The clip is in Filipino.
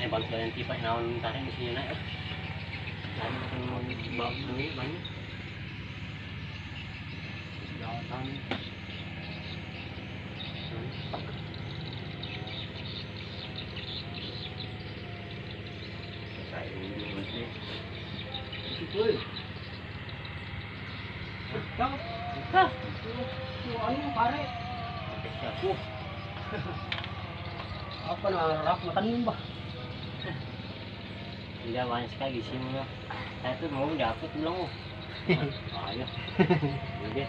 Eh, bagus kalian tipe naon tarik di sini naik. Lalu akan mau bawa ini banyak. Jawatan. Kayak ini masih. Itu. Kamu, hah? Ano pare? Aku. Apa narap matanin ba? Hindi banyak sekali sih mo. Saya tuh mau dapet belum? Ayo. Udah.